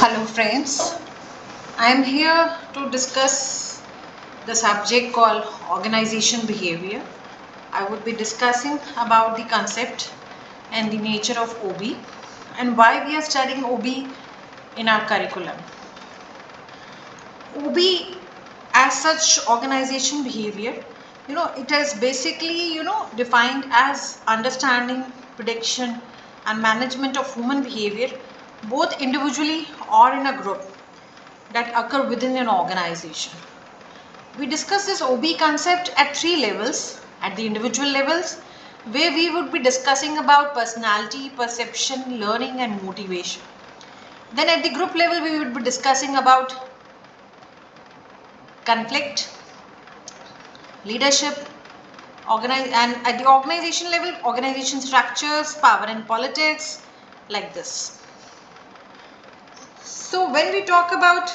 Hello friends, I am here to discuss the subject called organization behavior. I would be discussing about the concept and the nature of OB and why we are studying OB in our curriculum. OB as such organization behavior, it is basically, defined as understanding, prediction and management of human behavior both individually or in a group that occur within an organization. We discuss this OB concept at three levels. At the individual levels, where we would be discussing about personality, perception, learning and motivation. Then at the group level, we would be discussing about conflict, leadership, and at the organization level, organization structures, power and politics, like this. So when we talk about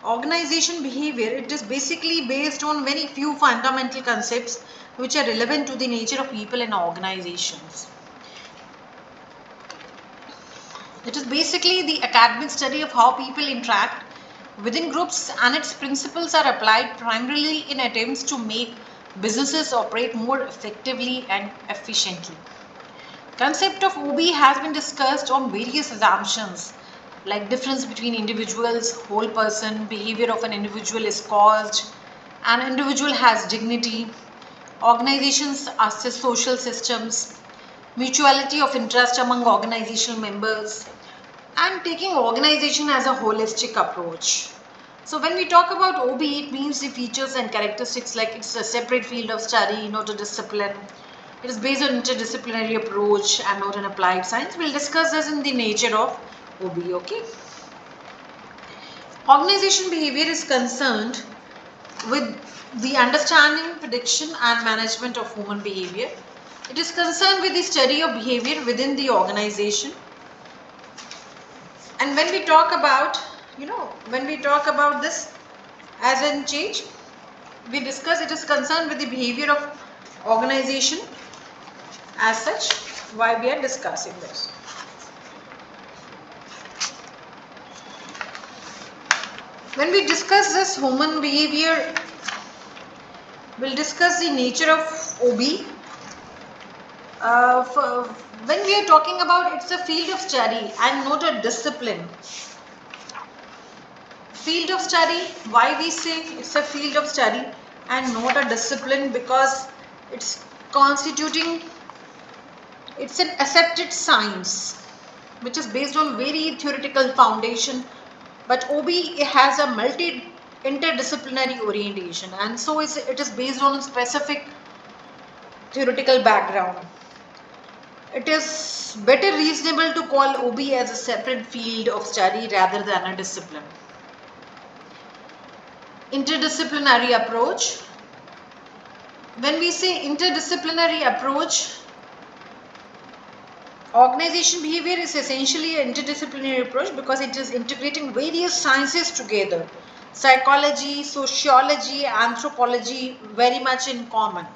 organization behavior, it is basically based on very few fundamental concepts which are relevant to the nature of people and organizations. It is basically the academic study of how people interact within groups, and its principles are applied primarily in attempts to make businesses operate more effectively and efficiently. Concept of OB has been discussed on various assumptions like difference between individuals, whole person, behavior of an individual is caused, an individual has dignity, organizations are social systems, mutuality of interest among organizational members, and taking organization as a holistic approach. So when we talk about OB, it means the features and characteristics like it's a separate field of study, not a discipline. It is based on interdisciplinary approach and not an applied science. We'll discuss this in the nature of OB, okay? Organization behavior is concerned with the understanding, prediction and management of human behavior. It is concerned with the study of behavior within the organization. And when we talk about, this as in change, we discuss it is concerned with the behavior of organization as such, why we are discussing this. When we discuss this human behavior, we'll discuss the nature of OB. When we are talking about it's a field of study and not a discipline. Field of study, why we say it's a field of study and not a discipline, because it's an accepted science which is based on very theoretical foundation, but OB has a interdisciplinary orientation, and so it is based on a specific theoretical background. It is better reasonable to call OB as a separate field of study rather than a discipline. Interdisciplinary approach. When we say interdisciplinary approach, organization behavior is essentially an interdisciplinary approach because it is integrating various sciences together. Psychology, sociology, anthropology, very much in common.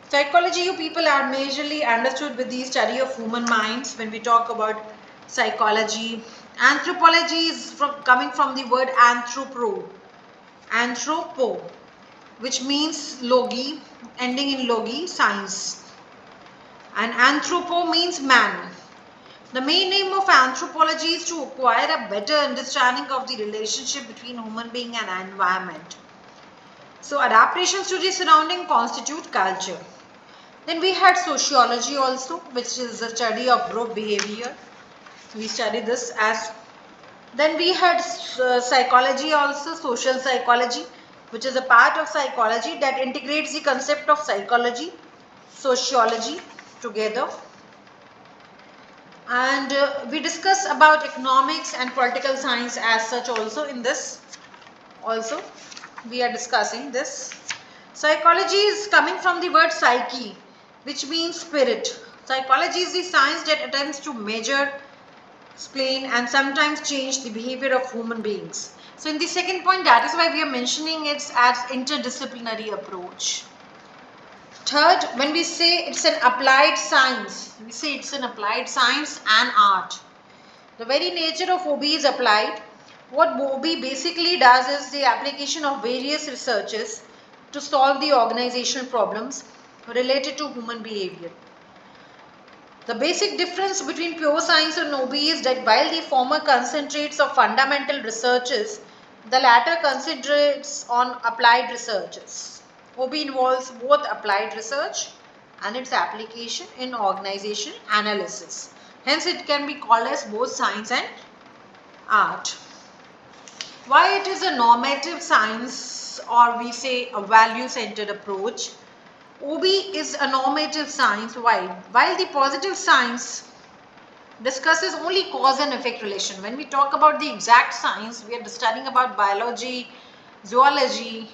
Psychology, you people are majorly understood with the study of human minds when we talk about psychology. Anthropology is coming from the word anthropo, which means logi, ending in logi, science. And anthropo means man. The main aim of anthropology is to acquire a better understanding of the relationship between human being and environment. So adaptations to the surrounding constitute culture. Then we had sociology also, which is the study of group behavior. We study this as. Then we had psychology also, social psychology, which is a part of psychology that integrates the concept of psychology, sociology together. And we discuss about economics and political science as such also in this. Also, we are discussing this. Psychology is coming from the word psyche, which means spirit. Psychology is the science that attempts to measure, explain and sometimes change the behavior of human beings. So in the second point, that is why we are mentioning it as interdisciplinary approach. Third, when we say it's an applied science, we say it's an applied science and art. The very nature of OB is applied. What OB basically does is the application of various researches to solve the organizational problems related to human behavior. The basic difference between pure science and OB is that while the former concentrates on fundamental researches, the latter concentrates on applied researches. OB involves both applied research and its application in organization analysis. Hence, it can be called as both science and art. Why it is a normative science, or we say a value-centered approach? OB is a normative science. Why? While the positive science discusses only cause and effect relation. When we talk about the exact science, we are studying about biology, zoology,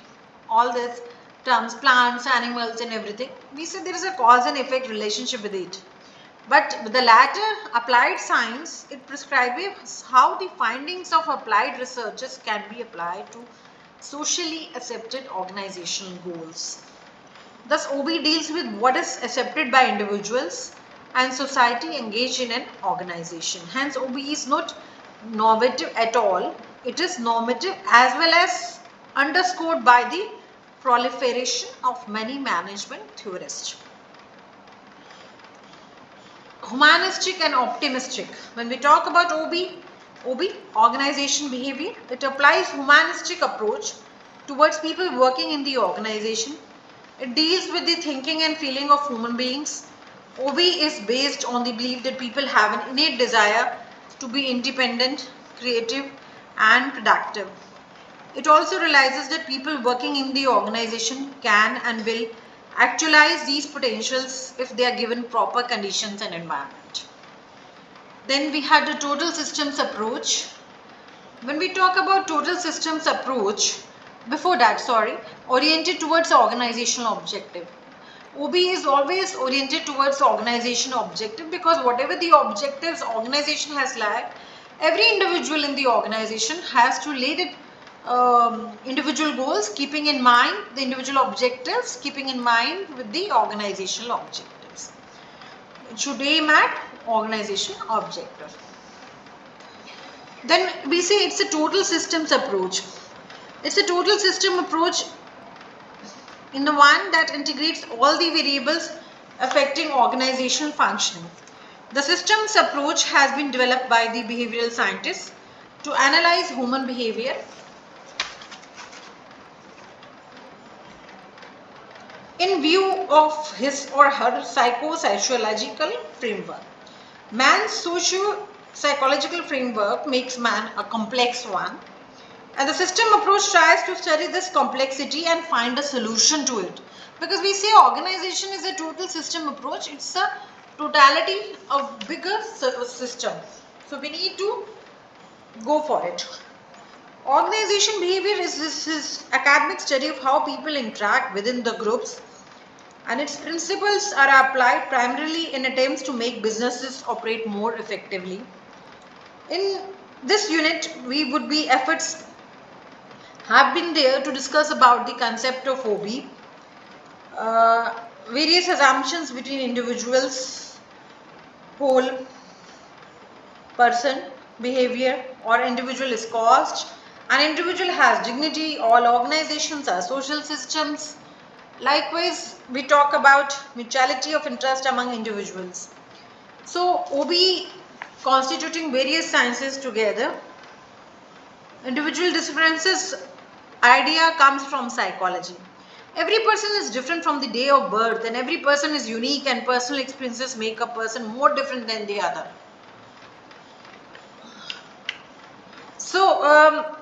all these terms, plants, animals and everything. We say there is a cause and effect relationship with it. But with the latter, applied science, it prescribes how the findings of applied researches can be applied to socially accepted organizational goals. Thus, OB deals with what is accepted by individuals and society engaged in an organization. Hence, OB is not normative at all. It is normative as well as underscored by the proliferation of many management theorists. Humanistic and optimistic. When we talk about OB, organization behavior, it applies humanistic approach towards people working in the organization. It deals with the thinking and feeling of human beings. OB is based on the belief that people have an innate desire to be independent, creative and productive. It also realizes that people working in the organization can and will actualize these potentials if they are given proper conditions and environment. Then we had the total systems approach. When we talk about total systems approach, oriented towards the organizational objective. OB is always oriented towards the organizational objective because whatever the objectives organization has lacked, every individual in the organization has to lay the individual goals, keeping in mind the individual objectives, keeping in mind with the organizational objectives. It should aim at organizational objective. Then we say it's a total systems approach. It's a total system approach in the one that integrates all the variables affecting organizational functioning. The systems approach has been developed by the behavioral scientists to analyze human behavior in view of his or her psychosociological framework. Man's socio-psychological framework makes man a complex one, and the system approach tries to study this complexity and find a solution to it. Because we say organization is a total system approach, it's a totality of bigger system. So we need to go for it. Organization behavior is this academic study of how people interact within the groups, and its principles are applied primarily in attempts to make businesses operate more effectively. In this unit, efforts have been there to discuss about the concept of OB, various assumptions between individuals, whole person, behavior, or individual is caused. An individual has dignity, all organizations are social systems. Likewise, we talk about mutuality of interest among individuals. So, OB constituting various sciences together. Individual differences idea comes from psychology. Every person is different from the day of birth, and every person is unique, and personal experiences make a person more different than the other. So,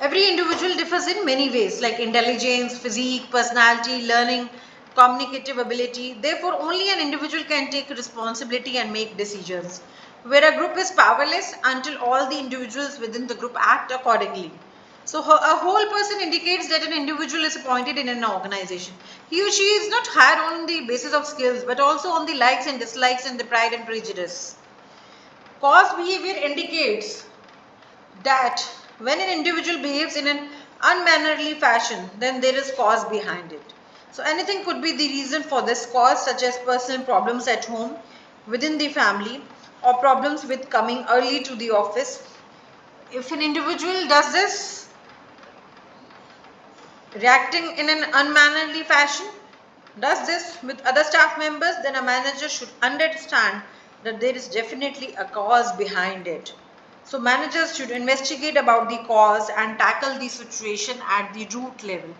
every individual differs in many ways, like intelligence, physique, personality, learning, communicative ability. Therefore, only an individual can take responsibility and make decisions, where a group is powerless until all the individuals within the group act accordingly. So, a whole person indicates that an individual is appointed in an organization. He or she is not hired on the basis of skills, but also on the likes and dislikes and the pride and prejudice. Cause behavior indicates that when an individual behaves in an unmannerly fashion, then there is cause behind it. So anything could be the reason for this cause, such as personal problems at home, within the family, or problems with coming early to the office. If an individual does this, reacting in an unmannerly fashion, does this with other staff members, then a manager should understand that there is definitely a cause behind it. So managers should investigate about the cause and tackle the situation at the root level.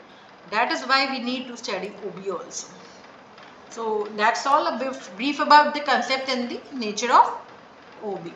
That is why we need to study OB also. So that's all a brief about the concept and the nature of OB.